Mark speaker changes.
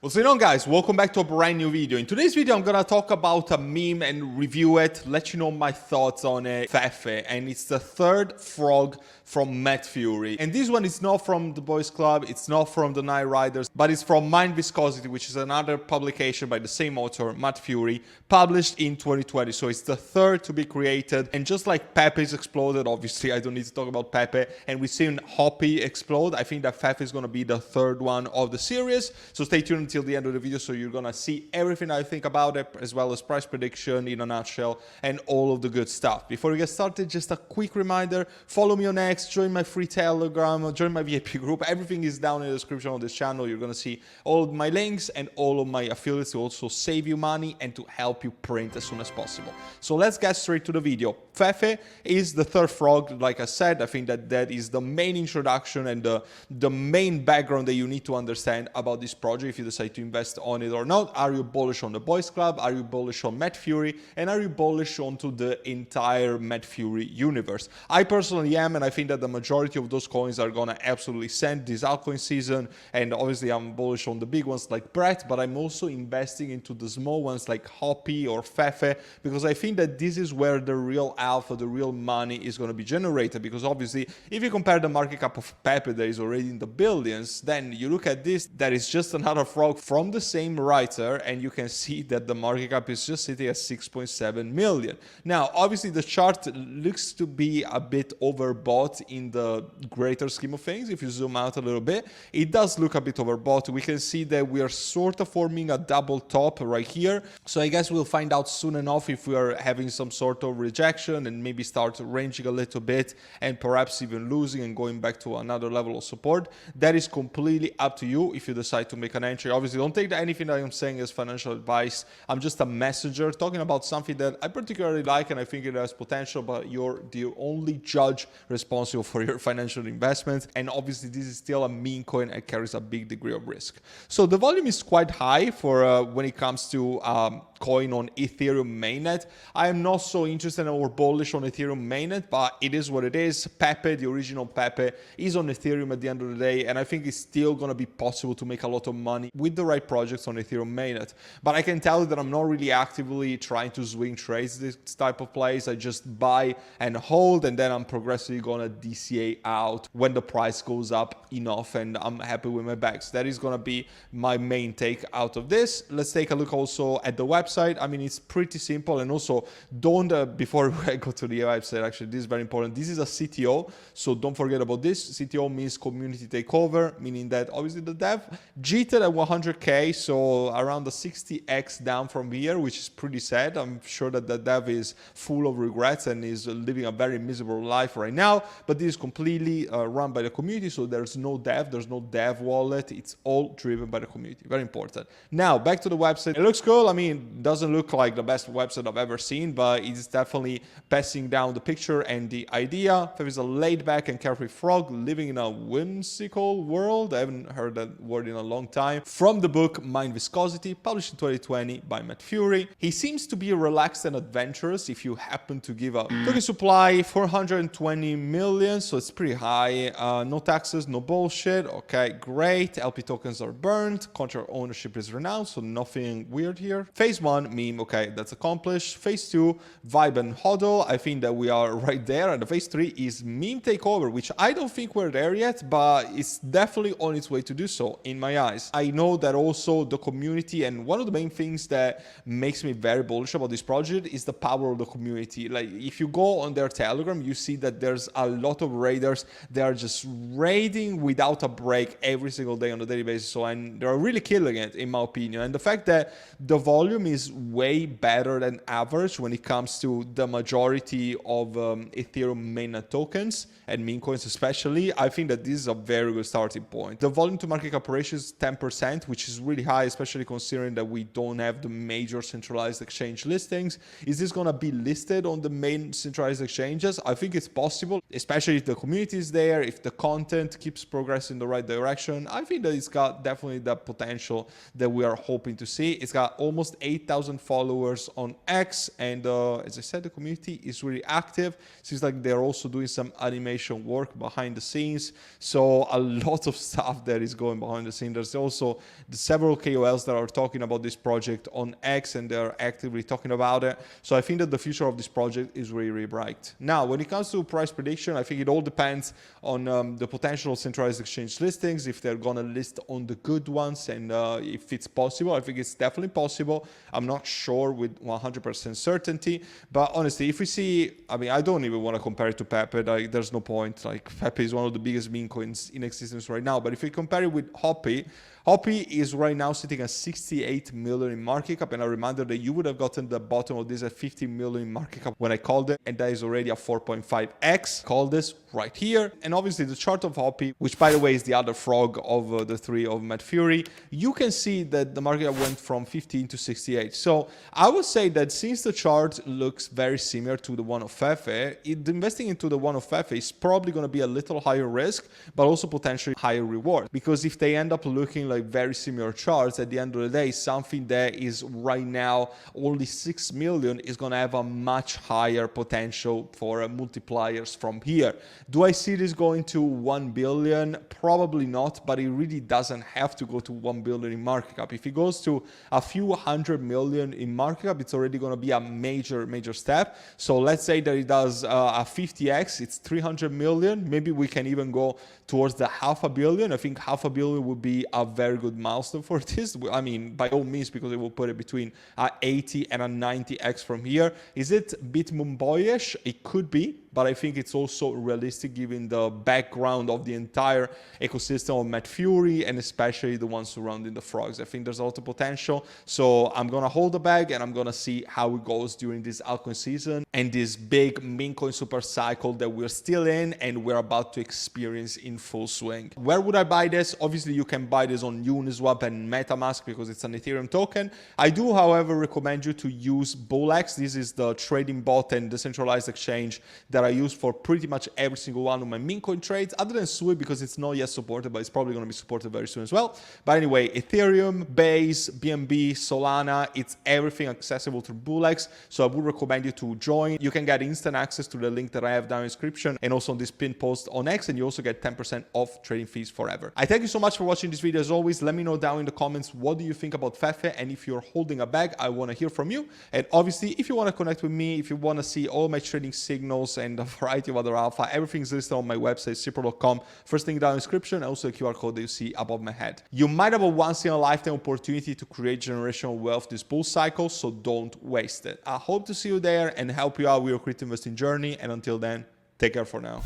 Speaker 1: What's going on, guys? Welcome back to a brand new video. In today's video, I'm gonna talk about a meme and review it, let you know my thoughts on Fefe, and it's the third frog from Matt Fury. And this one is not from the Boys Club, it's not from the Night Riders, but it's from Mind Viscosity, which is another publication by the same author, Matt Fury, published in 2020. So it's the third to be created. And just like Pepe's exploded, obviously I don't need to talk about Pepe, and we've seen Hoppy explode, I think that Fefe is gonna be the third one of the series. So stay tuned until the end of the video, so you're gonna see everything I think about it, as well as price prediction in a nutshell and all of the good stuff. Before we get started, just a quick reminder, follow me on X, join my free Telegram, join my VIP group. Everything is down in the description of this channel. You're gonna see all of my links and all of my affiliates to also save you money and to help you print as soon as possible. So let's get straight to the video. Fefe is the third frog. Like I said, I think that is the main introduction and the main background that you need to understand about this project if you decide to invest on it or not. Are you bullish on the Boys Club? Are you bullish on Matt Fury? And are you bullish onto the entire Matt Fury universe? I personally am, and I think that the majority of those coins are gonna absolutely send this altcoin season. And obviously I'm bullish on the big ones like Brett, but I'm also investing into the small ones like Hoppy or Fefe, because I think that this is where the real alpha, the real money is gonna be generated. Because obviously if you compare the market cap of Pepe that is already in the billions, then you look at this, that is just another frog from the same writer, and you can see that the market cap is just sitting at 6.7 million. Now, obviously the chart looks to be a bit overbought in the greater scheme of things. If you zoom out a little bit, it does look a bit overbought. We can see that we are sort of forming a double top right here. So I guess we'll find out soon enough if we are having some sort of rejection and maybe start ranging a little bit and perhaps even losing and going back to another level of support. That is completely up to you if you decide to make an entry. Obviously, don't take anything that I'm saying as financial advice. I'm just a messenger talking about something that I particularly like and I think it has potential, but you're the only judge responsible for your financial investments. And obviously, this is still a meme coin and carries a big degree of risk. So the volume is quite high for when it comes to coin on Ethereum mainnet. I am not so interested or bullish on Ethereum mainnet, but it is what it is. Pepe, the original Pepe, is on Ethereum at the end of the day, and I think it's still going to be possible to make a lot of money with the right projects on Ethereum mainnet. But I can tell you that I'm not really actively trying to swing trades this type of plays. I just buy and hold, and then I'm progressively going to DCA out when the price goes up enough and I'm happy with my bags. That is going to be my main take out of this. Let's take a look also at the website. I mean, it's pretty simple, and also don't, before I go to the website, actually, this is very important. This is a CTO, so don't forget about this. CTO means community takeover, meaning that obviously the dev cheated at 100K, so around the 60x down from here, which is pretty sad. I'm sure that the dev is full of regrets and is living a very miserable life right now, but this is completely run by the community, so there's no dev wallet. It's all driven by the community. Very important. Now, back to the website. It looks cool. I mean, doesn't look like the best website I've ever seen, but it's definitely passing down the picture and the idea. Fefe is a laid-back and carefree frog living in a whimsical world. I haven't heard that word in a long time. From the book Mind Viscosity, published in 2020 by Matt Fury. He seems to be relaxed and adventurous if you happen to give up. Token supply 420 million, so it's pretty high. No taxes, no bullshit. Okay, great. LP tokens are burned. Contract ownership is renounced, so nothing weird here. Phase 1, meme, okay, that's accomplished. Phase 2, vibe and hodl. I think that we are right there. And the phase 3 is meme takeover, which I don't think we're there yet, but it's definitely on its way to do so in my eyes. I know that also the community, and one of the main things that makes me very bullish about this project is the power of the community. Like, if you go on their Telegram, you see that there's a lot of raiders. They are just raiding without a break every single day on a daily basis. So, and they're really killing it, in my opinion. And the fact that the volume is way better than average when it comes to the majority of Ethereum mainnet tokens and meme coins especially, I think that this is a very good starting point. The volume to market cap ratio is 10%, which is really high, especially considering that we don't have the major centralized exchange listings. Is this going to be listed on the main centralized exchanges? I think it's possible, especially if the community is there, if the content keeps progressing in the right direction. I think that it's got definitely the potential that we are hoping to see. It's got almost 8,000 followers on X, and as I said, the community is really active. Seems like they're also doing some animation work behind the scenes, so a lot of stuff that is going behind the scenes. There's also several KOLs that are talking about this project on X, and they're actively talking about it. So I think that the future of this project is really, really bright. Now, when it comes to price prediction, I think it all depends on the potential centralized exchange listings, if they're going to list on the good ones, and if it's possible. I think it's definitely possible. I'm not sure with 100% certainty, but honestly, if we see, I mean, I don't even want to compare it to Pepe. Like, there's no point. Like, Fefe is one of the biggest meme coins in existence right now. But if we compare it with Hoppy is right now sitting at 68 million in market cap, and a reminder that you would have gotten the bottom of this at 50 million in market cap when I called it, and that is already a 4.5x. Called this right here. And obviously the chart of Hoppy, which by the way is the other frog of the three of Mad Fury, you can see that the market cap went from 15 to 68. So I would say that since the chart looks very similar to the one of Fefe, investing into the one of Fefe is probably going to be a little higher risk, but also potentially higher reward. Because if they end up looking like very similar charts, at the end of the day, something that is right now only 6 million is going to have a much higher potential for multipliers from here. Do I see this going to 1 billion? Probably not, but it really doesn't have to go to 1 billion in market cap. If it goes to a few 100 million in market cap, it's already going to be a major step. So let's say that it does a 50x, it's 300 million. Maybe we can even go towards the $500 million. I think $500 million would be a very good milestone for this. I mean, by all means, because it will put it between a 80 and a 90x from here. Is it a bit Mumbai-ish? It could be, but I think it's also realistic given the background of the entire ecosystem of Mad Fury, and especially the ones surrounding the frogs. I think there's a lot of potential. So I'm going to hold the bag, and I'm going to see how it goes during this altcoin season and this big meme coin super cycle that we're still in and we're about to experience in full swing. Where would I buy this? Obviously, you can buy this on Uniswap and MetaMask because it's an Ethereum token. I do, however, recommend you to use Bullx. This is the trading bot and decentralized exchange that I use for pretty much every single one of my meme coin trades, other than Sui because it's not yet supported, but it's probably going to be supported very soon as well. But anyway, Ethereum, Base, BNB, Solana, it's everything accessible through Bullx. So I would recommend you to join. You can get instant access to the link that I have down in the description and also on this pinned post on X, and you also get 10% off trading fees forever. I thank you so much for watching this video. As always, let me know down in the comments what do you think about Fefe, and if you're holding a bag, I want to hear from you. And obviously, if you want to connect with me, if you want to see all my trading signals and a variety of other alpha, everything's listed on my website, cipro.com. First link down in the description, also a QR code that you see above my head. You might have a once-in-a-lifetime opportunity to create generational wealth this bull cycle, so don't waste it. I hope to see you there and help you out with your crypto investing journey. And until then, take care for now.